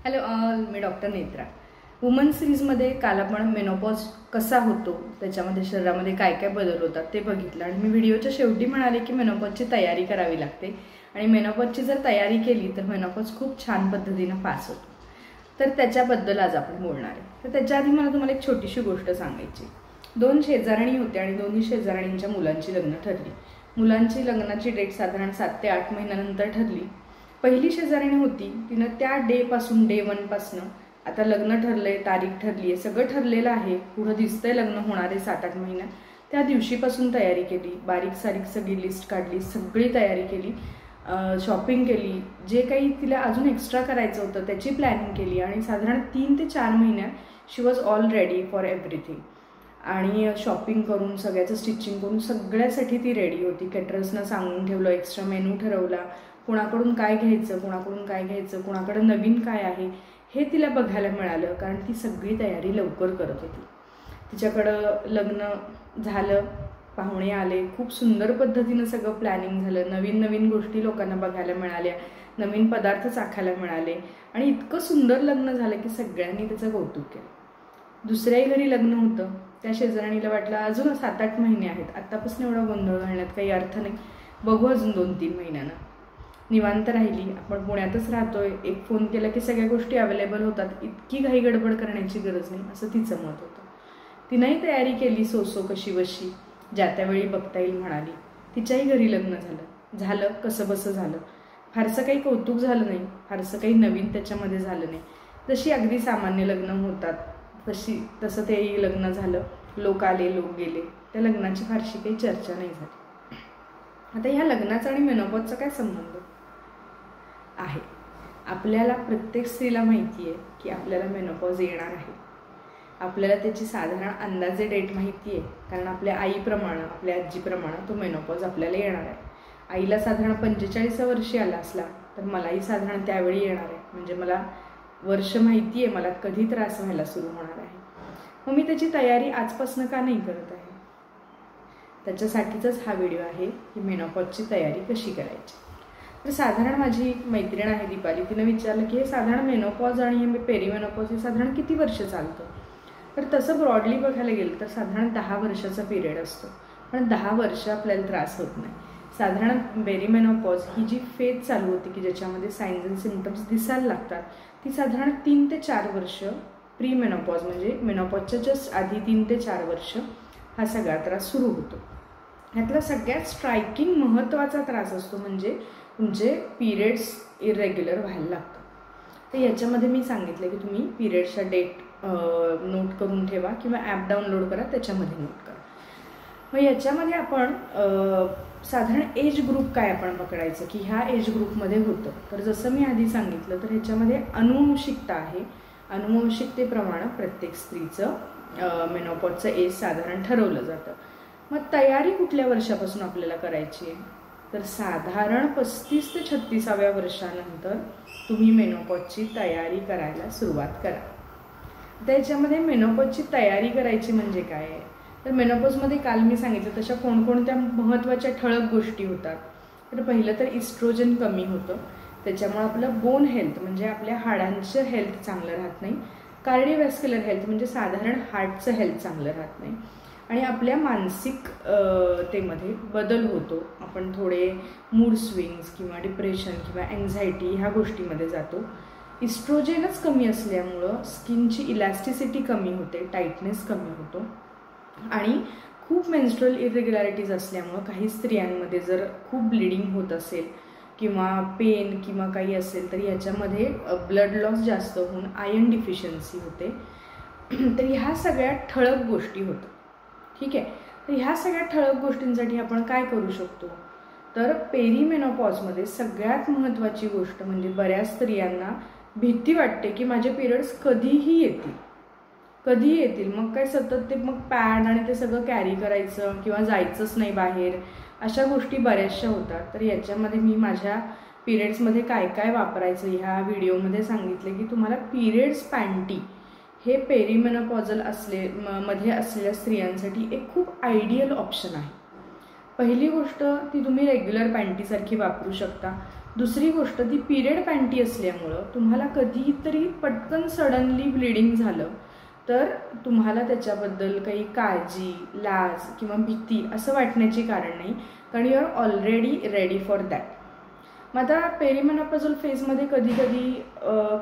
Hello all, मी doctor Netra. Woman सिरीजमध्ये काल आपण मेनोपॉज कसा होतो, त्याच्यामध्ये शरीरामध्ये काय काय बदल होतात ते बघितलं. आणि मी व्हिडिओच्या शेवटी म्हणाले की मेनोपॉजची तयारी करावी लागते आणि मेनोपॉजची जर तयारी केली तर मेनोपॉज खूप छान पद्धतीनं पास होतो. तर त्याच्याबद्दल आज आपण बोलणार आहे. तर त्याच्या आधी मला तुम्हाला एक छोटीशी गोष्ट सांगायची. 2 शेजारणी होत्या आणि दोन्ही शेजारणींच्या मुलांची लग्न ठरली. मुलांची लग्नाची डेट साधारण 7 ते 8 महिन्यानंतर ठरली. पहिली शेजारणी होती, तिनं त्या डे 1 पासून आता लग्न ठरलंय, तारीख ठरली आहे, सगळं ठरलेलं आहे, पुढं दिसतंय लग्न होणार आहे 7-8 महिन्यात, त्या दिवशीपासून तयारी केली. बारीक सारीक सगळी लिस्ट काढली, सगळी तयारी केली, शॉपिंग केली, जे काही तिला अजून एक्स्ट्रा करायचं होतं त्याची प्लॅनिंग केली. आणि साधारण 3 ते 4 महिन्यात she was all ready for everything. आणि शॉपिंग करून सगळ्याचं स्टिचिंग करून सगळ्यासाठी ती रेडी होती. केटरर्सनं सांगून ठेवलं, एक्स्ट्रा मेनू ठरवला, कोणाकडून काय घ्यायचं, कोणाकडून काय घ्यायचं, कोणाकडे नवीन काय आहे हे तिला बघायला मिळालं. कारण ती सगळी तयारी लवकर करत होती. तिच्याकडं लग्न झालं, पाहुणे आले, खूप सुंदर पद्धतीनं सगळं प्लॅनिंग झालं, नवीन नवीन गोष्टी लोकांना बघायला मिळाल्या, नवीन पदार्थ चाखायला मिळाले आणि इतकं सुंदर लग्न झालं की सगळ्यांनी त्याचं कौतुक केलं. दुसऱ्याही घरी लग्न होतं. त्या शेजारणीला वाटलं अजून 7-8 महिने आहेत, आत्तापासून एवढा गोंधळ घालण्यात काही अर्थ नाही, बघू अजून 2-3 महिन्यानं. निवांत राहिली. आपण पुण्यातच राहतोय, एक फोन केला की सगळ्या गोष्टी अवेलेबल होतात, इतकी घाई गडबड करण्याची गरज नाही, असं तिचं मत होतं. तिनंही तयारी केली सोसो कशी बशी, ज्या त्यावेळी बघता येईल म्हणाली. तिच्याही घरी लग्न झालं कसं बसं झालं. फारसं काही कौतुक झालं नाही, फारसं काही नवीन त्याच्यामध्ये झालं नाही. जशी अगदी सामान्य लग्न होतात तसं तेही लग्न झालं. लोक आले, लोक गेले. त्या लग्नाची फारशी काही चर्चा नाही झाली. आता ह्या लग्नाचा आणि मेनोपॉजचा काय संबंध आहे? आपल्याला प्रत्येक स्त्रीला माहिती आहे की आपल्याला मेनोपॉज येणार आहे. आपल्याला त्याची साधारण अंदाजे डेट माहिती आहे, कारण आपल्या आईप्रमाणे, आपल्या आजीप्रमाणे तो मेनोपॉज आपल्याला येणार आहे. आईला साधारण 45व्या वर्षी आला असला तर मलाही साधारण त्यावेळी येणार आहे. म्हणजे मला वर्ष माहिती आहे मला कधी त्रास व्हायला सुरू होणार आहे. मग मी त्याची तयारी आजपासून का नाही करत आहे? त्याच्यासाठीचाच हा व्हिडिओ आहे की मेनोपॉजची तयारी कशी करायची. तर साधारण माझी मैत्रीण आहे दीपाली, तिनं विचारलं की हे साधारण मेनोपॉज आणि हे पेरीमेनोपॉज हे साधारण किती वर्ष चालतं? तर तसं ब्रॉडली बघायला गेलं तर साधारण 10 वर्षाचा पिरियड असतो. पण 10 वर्ष आपल्याला त्रास होत नाही. साधारण पेरीमेनोपॉज ही जी फेज चालू होती की ज्याच्यामध्ये सायन्स अँड सिम्पटम्स दिसायला लागतात, ती साधारण 3 ते 4 वर्ष प्री मेनोपॉज म्हणजे मेनोपॉजच्या जस्ट आधी 3 ते 4 वर्ष हा सगळा त्रास सुरू होतो. ह्यातला सगळ्यात स्ट्रायकिंग महत्त्वाचा त्रास असतो म्हणजे तुमचे पिरियड्स इरेग्युलर व्हायला लागतं. तर याच्यामध्ये मी सांगितलं की तुम्ही पिरियड्सच्या डेट नोट करून ठेवा किंवा ॲप डाउनलोड करा, त्याच्यामध्ये नोट करा. मग याच्यामध्ये आपण साधारण एज ग्रुप काय आपण पकडायचं की ह्या एज ग्रुपमध्ये होतं. तर जसं मी आधी सांगितलं तर ह्याच्यामध्ये अनुवंशिकता आहे. अनुवंशिकतेप्रमाणे प्रत्येक स्त्रीचं मेनोपॉजचं एज साधारण ठरवलं जातं. मग तयारी कुठल्या वर्षापासून आपल्याला करायची आहे? तर साधारण 35 ते 36व्या वर्षानंतर तुम्ही मेनोपॉजची तयारी करायला सुरुवात करा. त्याच्यामध्ये मेनोपॉजची तयारी करायची म्हणजे काय आहे? तर मेनोपॉजमध्ये काल मी सांगितलं तशा कोणकोणत्या महत्त्वाच्या ठळक गोष्टी होतात. तर पहिलं तर इस्ट्रोजन कमी होतं, त्याच्यामुळे आपलं बोन हेल्थ म्हणजे आपल्या हाडांचं हेल्थ चांगलं राहत नाही. कार्डिओव्हॅस्क्युलर हेल्थ म्हणजे साधारण हार्टचं हेल्थ चांगलं राहत नाही. आणि आपल्या मानसिकतेमध्ये बदल होतो. आपण थोडे मूड स्विंग्स किंवा डिप्रेशन किंवा अँझायटी ह्या गोष्टीमध्ये जातो. इस्ट्रोजेनच कमी असल्यामुळं स्किनची इलॅस्टिसिटी कमी होते, टाईटनेस कमी होतो. आणि खूप मेन्स्ट्रुअल इरेग्युलॅरिटीज असल्यामुळं काही स्त्रियांमध्ये जर खूप ब्लिडिंग होत असेल किंवा पेन किंवा काही असेल तर याच्यामध्ये ब्लड लॉस जास्त होऊन आयर्न डिफिशियन्सी होते. तर ह्या सगळ्या ठळक गोष्टी होतात. ठीक आहे. तर ह्या सगळ्या ठळक गोष्टींसाठी आपण काय करू शकतो? तर पेरीमेनोपॉजमध्ये सगळ्यात महत्त्वाची गोष्ट म्हणजे बऱ्याच स्त्रियांना भीती वाटते की माझे पिरियड्स कधीही येतील. मग काय सतत ते मग पॅड आणि ते सगळं कॅरी करायचं किंवा जायचंच नाही बाहेर, अशा गोष्टी बऱ्याचशा होतात. तर याच्यामध्ये मी माझ्या पिरियड्समध्ये काय काय वापरायचं ह्या व्हिडिओमध्ये सांगितले की तुम्हाला पिरियड्स पॅन्टी हे पेरीमेनोपॉजल मध्ये असलेल्या स्त्रियांसाठी एक खूप आयडियल ऑप्शन आहे. पहिली गोष्ट ती तुम्ही रेग्युलर पॅन्टीसारखी वापरू शकता. दुसरी गोष्ट, ती पिरियड पॅन्टी असल्यामुळं तुम्हाला कधीतरी पटकन सडनली ब्लिडिंग झालं तर तुम्हाला त्याच्याबद्दल काही काळजी, लाज किंवा भीती असं वाटण्याची कारण नाही, कारण you are already ready for that. मग आता पेरिमेनॉपॉझल फेजमध्ये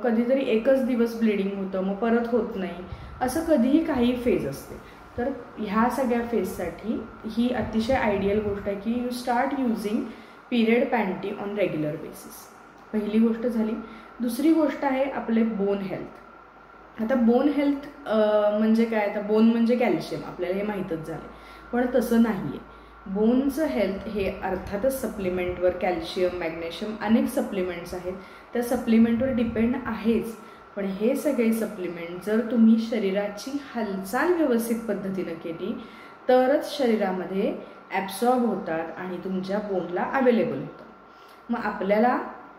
कधीतरी एकच दिवस ब्लिडिंग होतं, मग परत होत नाही, असं कधीही काही फेज असते. तर ह्या सगळ्या फेजसाठी ही अतिशय आयडियल गोष्ट आहे की you start using period panty on regular basis. पहिली गोष्ट झाली. दुसरी गोष्ट आहे आपले बोन हेल्थ. आता बोन हेल्थ म्हणजे काय, आता बोन म्हणजे कॅल्शियम, आपल्याला हे माहीतच झालं, पण तसं नाही आहे. बोनचं हेल्थ हे अर्थातच सप्लिमेंटवर, कॅल्शियम, मॅग्नेशियम अनेक सप्लिमेंट्स आहेत, त्या सप्लिमेंटवर डिपेंड आहेच. पण हे सगळे सप्लिमेंट जर तुम्ही शरीराची हालचाल व्यवस्थित पद्धतीनं केली तरच शरीरामध्ये ॲब्सॉर्ब होतात आणि तुमच्या बोनला अवेलेबल होतात. मग आपल्याला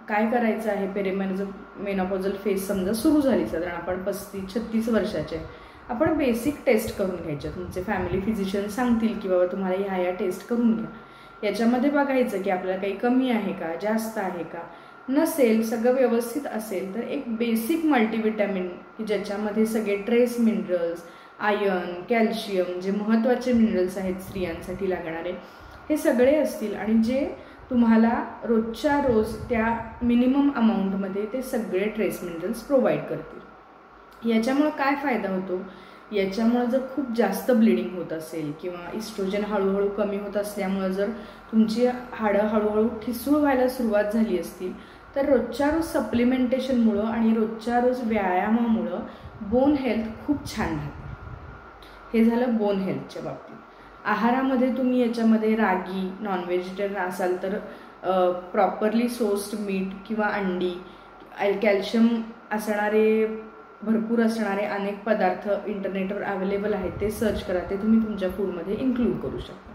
काय करायचं आहे, पेरिमेनॉपॉझल फेज समजा सुरू झाली, साधारण आपण 35-36 वर्षाचे, आपण बेसिक टेस्ट करून घ्यायच्या. तुमचे फॅमिली फिजिशियन सांगतील की बाबा तुम्हाला ह्या टेस्ट करून घ्या. याच्यामध्ये बघायचं की आपल्याला काही कमी आहे का, जास्त आहे का. नसेल, सगळं व्यवस्थित असेल तर एक बेसिक मल्टीविटॅमिन की ज्याच्यामध्ये सगळे ट्रेस मिनरल्स, आयर्न, कॅल्शियम, जे महत्त्वाचे मिनरल्स आहेत स्त्रियांसाठी लागणारे, हे सगळे असतील आणि जे तुम्हाला रोजच्या रोज त्या मिनिमम अमाऊंटमध्ये ते सगळे ट्रेस मिनरल्स प्रोव्हाइड करतील. याच्यामुळं काय फायदा होतो, याच्यामुळं जर खूप जास्त ब्लिडिंग होत असेल किंवा इस्ट्रोजन हळूहळू कमी होत असल्यामुळं जर तुमची हाडं हळूहळू ठिसूळ व्हायला सुरुवात झाली असतील तर रोजच्या रोज सप्लिमेंटेशनमुळं आणि रोजच्या रोज व्यायामामुळं बोन हेल्थ खूप छान राहते. हे झालं बोन हेल्थच्या बाबतीत. आहारामध्ये तुम्ही याच्यामध्ये रागी, नॉन व्हेजिटेरियन असाल तर प्रॉपरली सोस्ड मीठ किंवा अंडी, कॅल्शियम असणारे भरपूर असणारे अनेक पदार्थ इंटरनेटवर अवेलेबल आहेत, ते सर्च करा, ते तुम्ही तुमच्या फूडमध्ये इन्क्लूड करू शकता.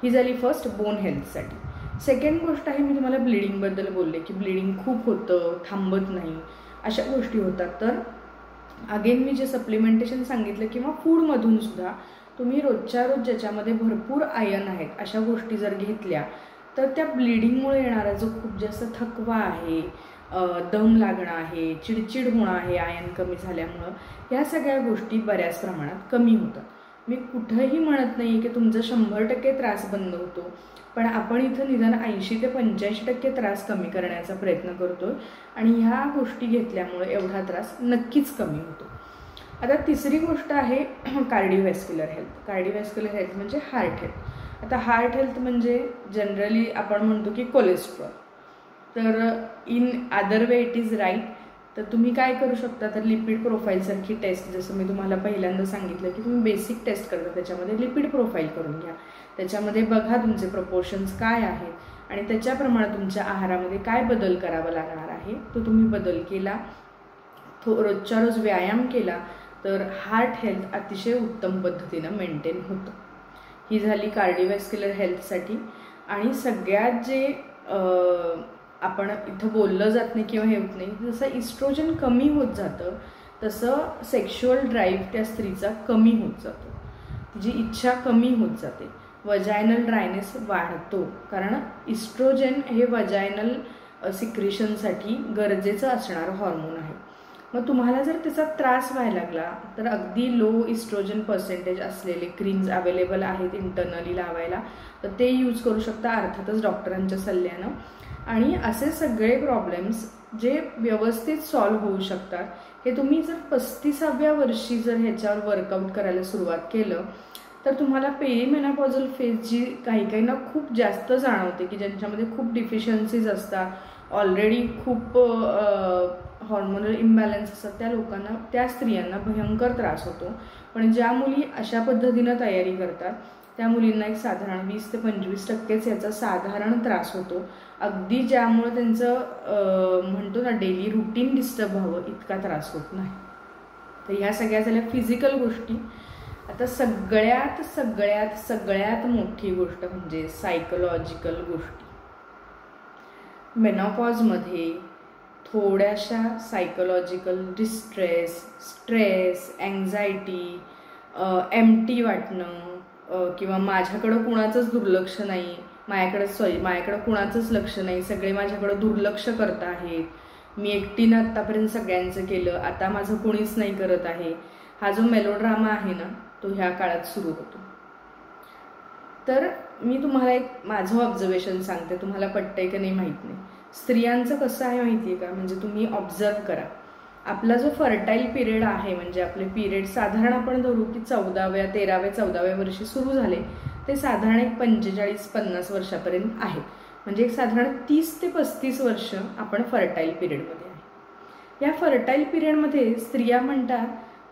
ही झाली फर्स्ट बोन हेल्थसाठी. सेकंड गोष्ट आहे, मी तुम्हाला ब्लिडिंगबद्दल बोलले की ब्लिडिंग खूप होतं, थांबत नाही, अशा गोष्टी होतात. तर अगेन मी जे सप्लिमेंटेशन सांगितलं किंवा फूडमधून सुद्धा तुम्ही रोजच्या रोज ज्याच्यामध्ये भरपूर आयर्न आहेत अशा गोष्टी जर घेतल्या तर त्या ब्लिडिंगमुळे येणारा जो खूप जास्त थकवा आहे, दम लागणं आहे, चिडचिड होणं आहे आयर्न कमी झाल्यामुळं, ह्या सगळ्या गोष्टी बऱ्याच प्रमाणात कमी होतात. मी कुठंही म्हणत नाही की तुमचा 100% त्रास बंद होतो, पण आपण इथं निदान 80 ते 85% त्रास कमी करण्याचा प्रयत्न करतो आणि ह्या गोष्टी घेतल्यामुळे एवढा त्रास नक्कीच कमी होतो. आता तिसरी गोष्ट आहे कार्डिओव्हॅस्क्युलर हेल्थ. कार्डिओव्हॅस्क्युलर हेल्थ म्हणजे हार्ट हेल्थ. आता हार्ट हेल्थ म्हणजे जनरली आपण म्हणतो की कोलेस्ट्रॉल, तर in other way it is right. तर तुम्ही काय करू शकता, तर लिपिड प्रोफाईलसारखी टेस्ट, जसं मी तुम्हाला पहिल्यांदा सांगितलं की तुम्ही बेसिक टेस्ट करता, त्याच्यामध्ये लिपिड प्रोफाईल करून घ्या. त्याच्यामध्ये बघा तुमचे प्रपोर्शन्स काय आहेत आणि त्याच्याप्रमाणे तुमच्या आहारामध्ये काय बदल करावा लागणार आहे, तो तुम्ही बदल केला, रोजच्या रोज व्यायाम केला तर हार्ट हेल्थ अतिशय उत्तम पद्धतीनं मेंटेन होतं. ही झाली कार्डिओव्हॅस्क्युलर हेल्थसाठी. आणि सगळ्यात जे आपण इथं बोललं जात नाही किंवा हे होत नाही, जसं इस्ट्रोजन कमी होत जातं तसं सेक्शुअल ड्राईव्ह त्या स्त्रीचा कमी होत जातो, तिची इच्छा कमी होत जाते, वजायनल ड्रायनेस वाढतो, कारण इस्ट्रोजन हे वजायनल सिक्रेशनसाठी गरजेचं असणारं हॉर्मोन आहे. मग तुम्हाला जर त्याचा त्रास व्हायला लागला तर अगदी लो इस्ट्रोजन पर्सेंटेज असलेले क्रीम्स अवेलेबल आहेत इंटरनली लावायला, तर ते यूज करू शकता, अर्थातच डॉक्टरांच्या सल्ल्यानं. आणि असे सगळे प्रॉब्लेम्स जे व्यवस्थित सॉल्व्ह होऊ शकतात, हे तुम्ही जर 35व्या वर्षी जर ह्याच्यावर वर्कआउट करायला सुरुवात केलं तर तुम्हाला पेरिमेनॉपॉझल फेज जी काहींना खूप जास्त जाणवते, की ज्यांच्यामध्ये खूप डिफिशियन्सीज असतात, ऑलरेडी खूप हॉर्मोनल इम्बॅलन्स असतात, त्या लोकांना, त्या स्त्रियांना भयंकर त्रास होतो. पण ज्या मुली अशा पद्धतीनं तयारी करतात त्या मुलींना एक साधारण 20 ते 25% याचा साधारण त्रास होतो, अगदी ज्यामुळे त्यांचं म्हणतो ना डेली रुटीन डिस्टर्ब व्हावं इतका त्रास होत नाही. तर ह्या सगळ्या झाल्या फिजिकल गोष्टी. आता सगळ्यात सगळ्यात सगळ्यात मोठी गोष्ट म्हणजे सायकोलॉजिकल गोष्टी. मेनॉपॉजमध्ये थोड्याशा psychological distress, stress, anxiety, empty वाटणं किंवा माझ्याकडं कुणाचंच दुर्लक्ष नाही, माझ्याकडं कुणाचंच लक्ष नाही, सगळे माझ्याकडं दुर्लक्ष करत आहेत, मी एकटीनं आत्तापर्यंत सगळ्यांचं केलं, आता माझं कोणीच नाही करत आहे, हा जो मेलोड्रामा आहे ना तो ह्या काळात सुरू होतो. तर मी तुम्हाला एक माझं ऑब्झर्वेशन सांगते, तुम्हाला पटतंय का नाही माहीत नाही. स्त्रियांचं कसं आहे माहिती आहे का, म्हणजे तुम्ही ऑब्झर्व करा, आपला जो फर्टाईल पिरियड आहे, म्हणजे आपले पिरियड साधारण आपण धरू की 14व्या 13व्या 14व्या वर्षी सुरू झाले, ते साधारण एक 45-50 वर्षापर्यंत आहे. म्हणजे एक साधारण 30 ते 35 वर्ष आपण फर्टाईल पिरियडमध्ये आहे. या फर्टाईल पिरियडमध्ये स्त्रिया म्हणतात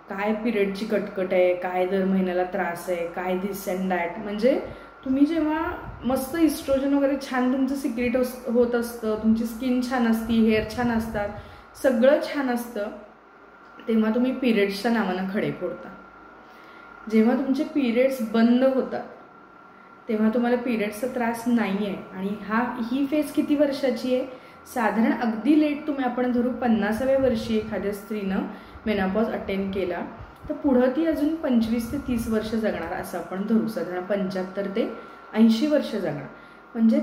काय पिरियडची कटकट आहे, काय दर महिन्याला त्रास आहे, काय दिस अँड दॅट. म्हणजे तुम्ही जेव्हा मस्त इस्ट्रोजन वगैरे छान तुमचं सिक्रेट होत असतं, तुमची स्किन छान असती, हेअर छान असतात, सगळं छान असतं, तेव्हा तुम्ही पिरियड्सच्या नावानं खडे फोडता. जेव्हा तुमचे पिरियड्स बंद होतात तेव्हा तुम्हाला पिरियड्सचा त्रास नाही आहे. आणि ही फेज किती वर्षाची आहे, साधारण अगदी लेट तुम्ही आपण धरू 50व्या वर्षी एखाद्या स्त्रीनं मेनोपॉज अटेंड केला तर पुढं ती अजून 25 ते 30 वर्ष जगणार असं आपण धरू, साधारण 75 ते 80 वर्ष जगणार. म्हणजे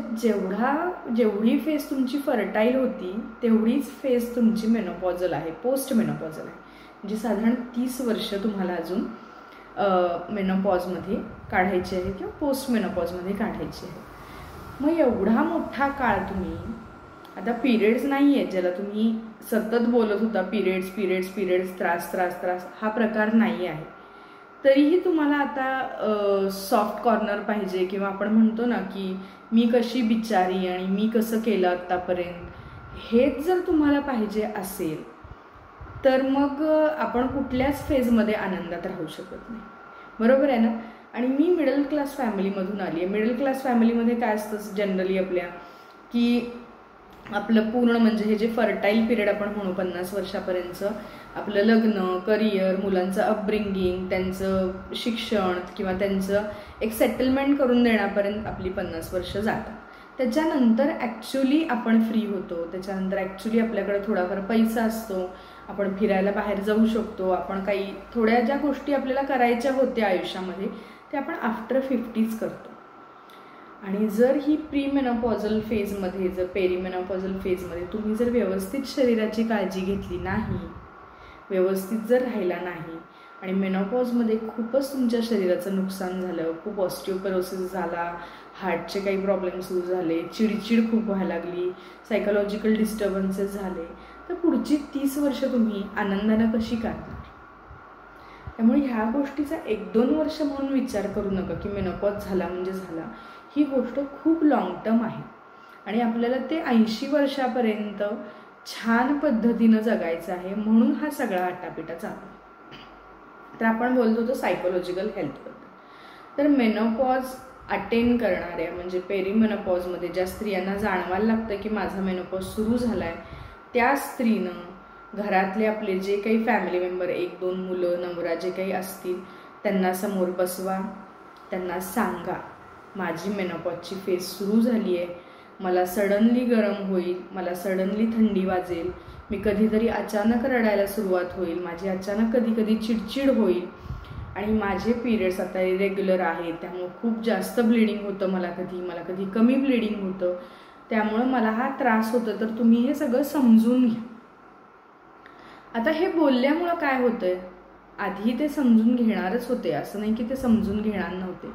जेवढी फेज तुमची फर्टाईल होती तेवढीच फेज तुमची मेनोपॉझल आहे, पोस्ट मेनोपॉझल आहे. म्हणजे साधारण 30 वर्ष तुम्हाला अजून मेनोपॉजमध्ये काढायची आहे किंवा पोस्ट मेनोपॉजमध्ये काढायची आहे. मग एवढा मोठा काळ तुम्ही आता पिरियड्स नाही आहेत, ज्याला तुम्ही सतत बोलत होता पिरियड्स त्रास हा प्रकार नाही आहे, तरीही तुम्हाला आता सॉफ्ट कॉर्नर पाहिजे, किंवा आपण म्हणतो ना की मी कशी बिचारी आणि मी कसं केलं आत्तापर्यंत, हेच जर तुम्हाला पाहिजे असेल तर मग आपण कुठल्याच फेजमध्ये आनंदात राहू शकत नाही, बरोबर आहे ना. आणि मी मिडल क्लास फॅमिलीमधून आली आहे. मिडल क्लास फॅमिलीमध्ये काय असतं जनरली आपल्या की आपलं पूर्ण म्हणजे हे जे फर्टाईल पिरियड आपण म्हणू 50 वर्षापर्यंतचं आपलं लग्न, करिअर, मुलांचं अपब्रिंगिंग, त्यांचं शिक्षण किंवा त्यांचं एक सेटलमेंट करून देण्यापर्यंत आपली 50 वर्ष जातात. त्याच्यानंतर ॲक्च्युली आपण फ्री होतो, त्याच्यानंतर ॲक्च्युली आपल्याकडे थोडाफार पैसा असतो, आपण फिरायला बाहेर जाऊ शकतो, आपण काही थोड्या ज्या गोष्टी आपल्याला करायच्या होत्या आयुष्यामध्ये ते आपण आफ्टर 50s करतो. आणि जर ही प्रीमेनोपॉझल फेजमध्ये जर पेरीमेनोपॉझल फेजमध्ये तुम्ही जर व्यवस्थित शरीराची काळजी घेतली नाही, व्यवस्थित जर राहिला नाही आणि मेनोपॉजमध्ये खूपच तुमच्या शरीराचं नुकसान झालं, खूप ऑस्टिओपोरोसिस झाला, हार्टचे काही प्रॉब्लेम सुरू झाले, चिडचिड खूप व्हायला लागली, सायकोलॉजिकल डिस्टर्बन्सेस झाले, तर पुढची 30 वर्ष तुम्ही आनंदानं कशी काढणार. त्यामुळे ह्या गोष्टीचा 1-2 वर्ष म्हणून विचार करू नका की मेनोपॉज झाला म्हणजे झाला. ही गोष्ट खूप लॉंग टर्म आहे आणि आपल्याला ते 80 वर्षापर्यंत छान पद्धतीनं जगायचं आहे, म्हणून हा सगळा आटापिटा चालू. तर आपण बोलतो होतो सायकोलॉजिकल हेल्थबद्दल. तर मेनोपॉज अटेंड करणाऱ्या म्हणजे पेरीमेनोपॉजमध्ये ज्या स्त्रियांना जाणवायला लागतं की माझा मेनोपॉज सुरू झाला आहे, त्या स्त्रीनं घरातले आपले जे काही फॅमिली मेंबर 1-2 मुलं नवरा जे काही असतील त्यांना समोर बसवा, त्यांना सांगा माझी मेनोपॉजची फेज सुरू झाली आहे, मला सडनली गरम होईल, मला सडनली थंडी वाजेल, मी कधीतरी अचानक रडायला सुरुवात होईल, माझी अचानक कधी चिडचिड होईल आणि माझे पिरियड्स आता इरेग्युलर आहेत, त्यामुळे खूप जास्त ब्लिडिंग होतं, मला कधी कमी ब्लिडिंग होतं, त्यामुळं मला हा त्रास होतो. तर तुम्ही हे सगळं समजून घ्या. आता हे बोलल्यामुळं काय होतंय, आधी ते समजून घेणारच होते, असं नाही की ते समजून घेणार नव्हते,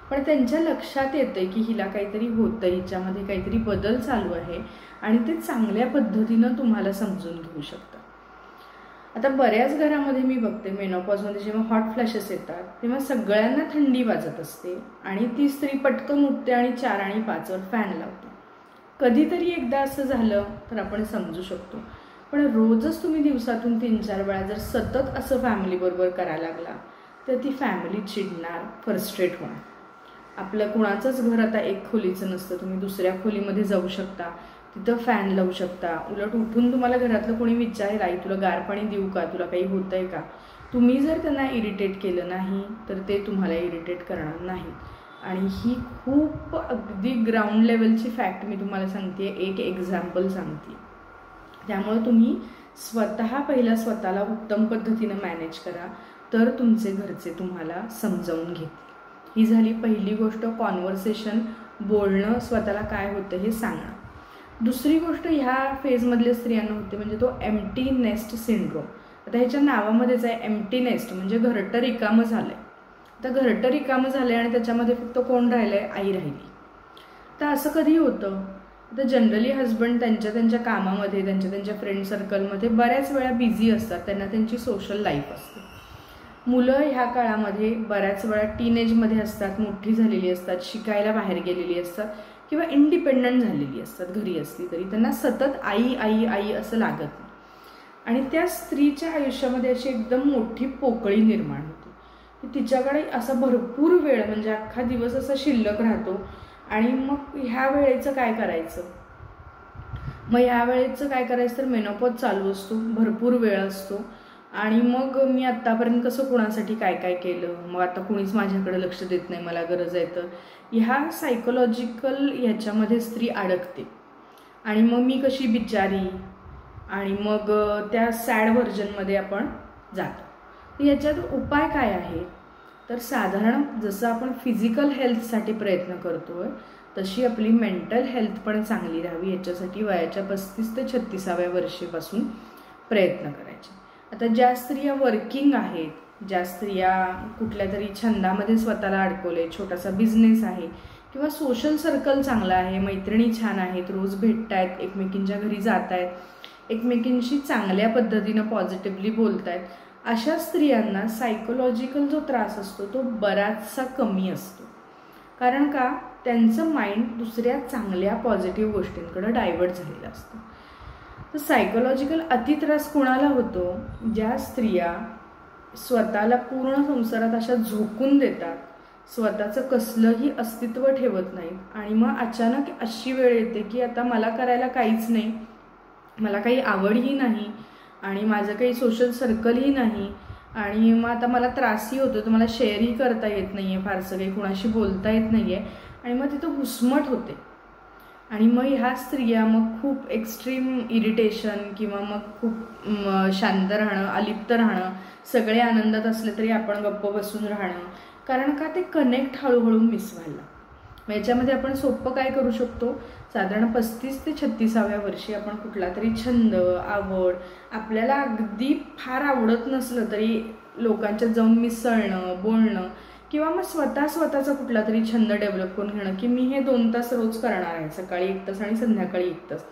पण त्यांच्या लक्षात येतंय की हिला काहीतरी होतं, हिच्यामध्ये काहीतरी बदल चालू आहे आणि ते चांगल्या पद्धतीनं तुम्हाला समजून घेऊ शकतात. आता बऱ्याच घरामध्ये मी बघते मेनोपॉजमध्ये जेव्हा हॉट फ्लॅशेस येतात तेव्हा सगळ्यांना थंडी वाजत असते आणि ती स्त्री पटकन उठते आणि 4 आणि 5 वर फॅन लावते. कधीतरी एकदा असं झालं तर आपण समजू शकतो, पण रोजच तुम्ही दिवसातून 3-4 वेळा जर सतत असं फॅमिलीबरोबर करायला लागला तर ती फॅमिली चिडणार, फ्रस्ट्रेट होणार. आपलं कुणाचंच घर आता एक खोलीचं नसतं, तुम्ही दुसऱ्या खोलीमध्ये जाऊ शकता, तिथं फॅन लावू शकता, उलट उठून तुम्हाला घरातलं कोणी विचारेल आई तुला गार पाणी देऊ का, तुला काही होतंय का. तुम्ही जर त्यांना इरिटेट केलं नाही तर ते तुम्हाला इरिटेट करणार नाही. आणि ही खूप अगदी ग्राउंड लेवलची फॅक्ट मी तुम्हाला सांगते, एक एक्झाम्पल सांगते. त्यामुळे तुम्ही पहिला स्वतःला उत्तम पद्धतीनं मॅनेज करा, तर तुमचे घरचे तुम्हाला समजावून घेतील. ही झाली पहिली गोष्ट, कॉन्व्हर्सेशन बोलणं, स्वतःला काय होतं हे सांगणं. दुसरी गोष्ट ह्या फेजमधल्या स्त्रियांना होते म्हणजे तो एम्प्टी नेस्ट सिंड्रोम. आता ह्याच्या नावामध्येच आहे एम्प्टी नेस्ट, म्हणजे घरटं रिकामं झालं आहे. आता घरटं रिकामं झालं आहे आणि त्याच्यामध्ये फक्त कोण राहिलं आहे? आई राहिली. तर असं कधी होतं? तर जनरली हजबंड त्यांच्या कामामध्ये, त्यांच्या फ्रेंड सर्कलमध्ये बऱ्याच वेळा बिझी असतात, त्यांना त्यांची सोशल लाईफ असते. मुलं ह्या काळामध्ये बऱ्याच वेळा टीनेजमध्ये असतात, मोठी झालेली असतात, शिकायला बाहेर गेलेली असतात किंवा इंडिपेंडंट झालेली असतात, घरी असली तरी त्यांना सतत आई आई आई असं लागत नाही. आणि त्या स्त्रीच्या आयुष्यामध्ये अशी एकदम मोठी पोकळी निर्माण होते की तिच्याकडे असा भरपूर वेळ म्हणजे अख्खा दिवस असा शिल्लक राहतो. आणि मग ह्या वेळेचं काय करायचं? मग ह्या वेळेचं काय करायचं तर मेनोपॉज चालू असतो, भरपूर वेळ असतो. आणि मग मी आत्तापर्यंत कसं कोणासाठी काय काय केलं, मग आता कोणीच माझ्याकडे लक्ष देत नाही, मला गरज आहे. तर ह्या सायकोलॉजिकल ह्याच्यामध्ये स्त्री अडकते. आणि मग मी कशी बिचारी, आणि मग त्या सॅड व्हर्जनमध्ये आपण जातो. याच्यात उपाय काय आहे तर साधारण जसं आपण फिजिकल हेल्थसाठी प्रयत्न करतोय तशी आपली मेंटल हेल्थ पण चांगली राहावी याच्यासाठी वयाच्या 35 ते 36व्या वर्षापासून प्रयत्न करायचे. आता ज्या स्त्रिया वर्किंग आहेत, ज्या स्त्रिया कुठल्या तरी छंदामध्ये स्वतःला अडकवले, छोटासा बिझनेस आहे किंवा सोशल सर्कल चांगला आहे, मैत्रिणी छान आहेत, रोज भेटतायत, एकमेकींच्या घरी जात आहेत, एकमेकींशी चांगल्या पद्धतीनं पॉझिटिव्हली बोलत आहेत, अशा स्त्रियांना सायकोलॉजिकल जो त्रास असतो तो बराचसा कमी असतो. कारण का? त्यांचं माइंड दुसऱ्या चांगल्या पॉझिटिव्ह गोष्टींकडे डायव्हर्ट झालेलं असतं. तर सायकोलॉजिकल अतित्रास कोणाला होतो? ज्या स्त्रिया स्वतःला पूर्ण संसारात अशा झोकून देतात, स्वतःचं कसलंही अस्तित्व ठेवत नाहीत आणि मग अचानक अशी वेळ येते की आता मला करायला काहीच नाही, मला काही आवडही नाही आणि माझं काही सोशल सर्कलही नाही आणि मग आता मला त्रासही होतो, तर मला शेअरही करता येत नाही आहे, फारसं काही कुणाशी बोलता येत नाही आहे आणि मग तिथं घुसमट होते. आणि मग ह्या स्त्रिया मग खूप एक्स्ट्रीम इरिटेशन किंवा मग खूप शांत राहणं, अलिप्त राहणं, सगळे आनंदात असले तरी आपण गप्प बसून राहणं. कारण का? ते कनेक्ट हळूहळू मिस व्हायला. मग याच्यामध्ये आपण सोपं काय करू शकतो? साधारण 35 ते 36व्या वर्षी आपण कुठला तरी छंद, आवड, आपल्याला अगदी फार आवडत नसलं तरी लोकांच्यात जाऊन मिसळणं, बोलणं किंवा मग स्वतःचा कुठला तरी छंद डेव्हलप करून घेणं की मी हे 2 तास रोज करणार आहे, सकाळी 1 तास आणि संध्याकाळी 1 तास.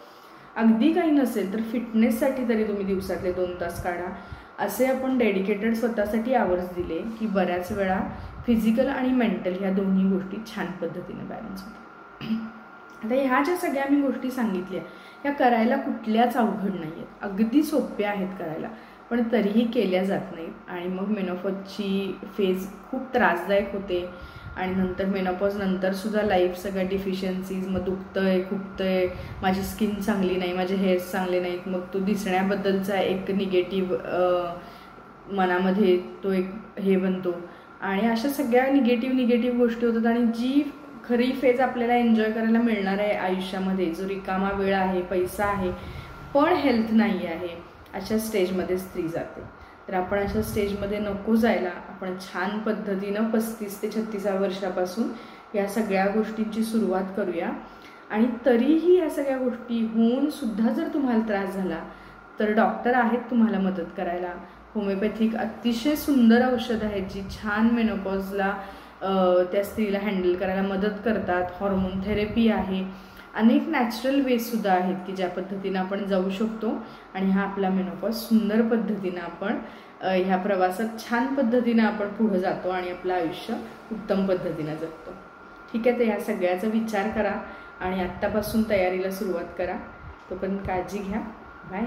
अगदी काही नसेल तर फिटनेससाठी तरी तुम्ही दिवसातले 2 तास काढा. असे आपण डेडिकेटेड स्वतःसाठी आवर्स दिले की बऱ्याच वेळा फिजिकल आणि मेंटल ह्या दोन्ही गोष्टी छान पद्धतीने बॅलन्स होतात. आता ह्या ज्या सगळ्या मी गोष्टी सांगितल्या ह्या करायला कुठल्याच अवघड नाही आहेत, अगदी सोप्या आहेत करायला, पण तरीही केल्या जात नाहीत. आणि मग मेनोपॉजची फेज खूप त्रासदायक होते आणि नंतर मेनोपॉज नंतर सुद्धा लाईफ सगळ्या डिफिशियन्सीज, मग दुखतंय, खुपतंय, माझी स्किन चांगली नाही, माझे हेअर्स चांगले नाहीत, मग तो दिसण्याबद्दलचा एक निगेटिव्ह मनामध्ये तो एक हे बनतो आणि अशा सगळ्या निगेटिव्ह गोष्टी होतात. आणि जी खरी फेज आपल्याला एन्जॉय करायला मिळणार आहे आयुष्यामध्ये, जो रिकामा वेळ आहे, पैसा आहे, पण हेल्थ नाही आहे, अशा स्टेजमध्ये स्त्री जाते. तर आपण अशा स्टेजमध्ये नको जायला. आपण छान पद्धतीनं 35 ते 36व्या वर्षापासून या सगळ्या गोष्टींची सुरुवात करूया. आणि तरीही या सगळ्या गोष्टी होऊन सुद्धा जर तुम्हाला त्रास झाला तर डॉक्टर आहेत तुम्हाला मदत करायला. होमिओपॅथिक अतिशय सुंदर औषध आहेत जी छान मेनोपॉजला त्या स्त्रीला हँडल करायला मदत करतात. हॉर्मोन थेरपी आहे, अनेक नॅचरल वेजसुद्धा आहेत की ज्या पद्धतीनं आपण जाऊ शकतो आणि हा आपला मेनोपॉज सुंदर पद्धतीनं आपण ह्या प्रवासात छान पद्धतीनं आपण पुढे जातो आणि आपलं आयुष्य उत्तम पद्धतीनं जगतो. ठीक आहे, तर ह्या सगळ्याचा विचार करा आणि आत्तापासून तयारीला सुरुवात करा. तोपर्यंत काळजी घ्या. बाय.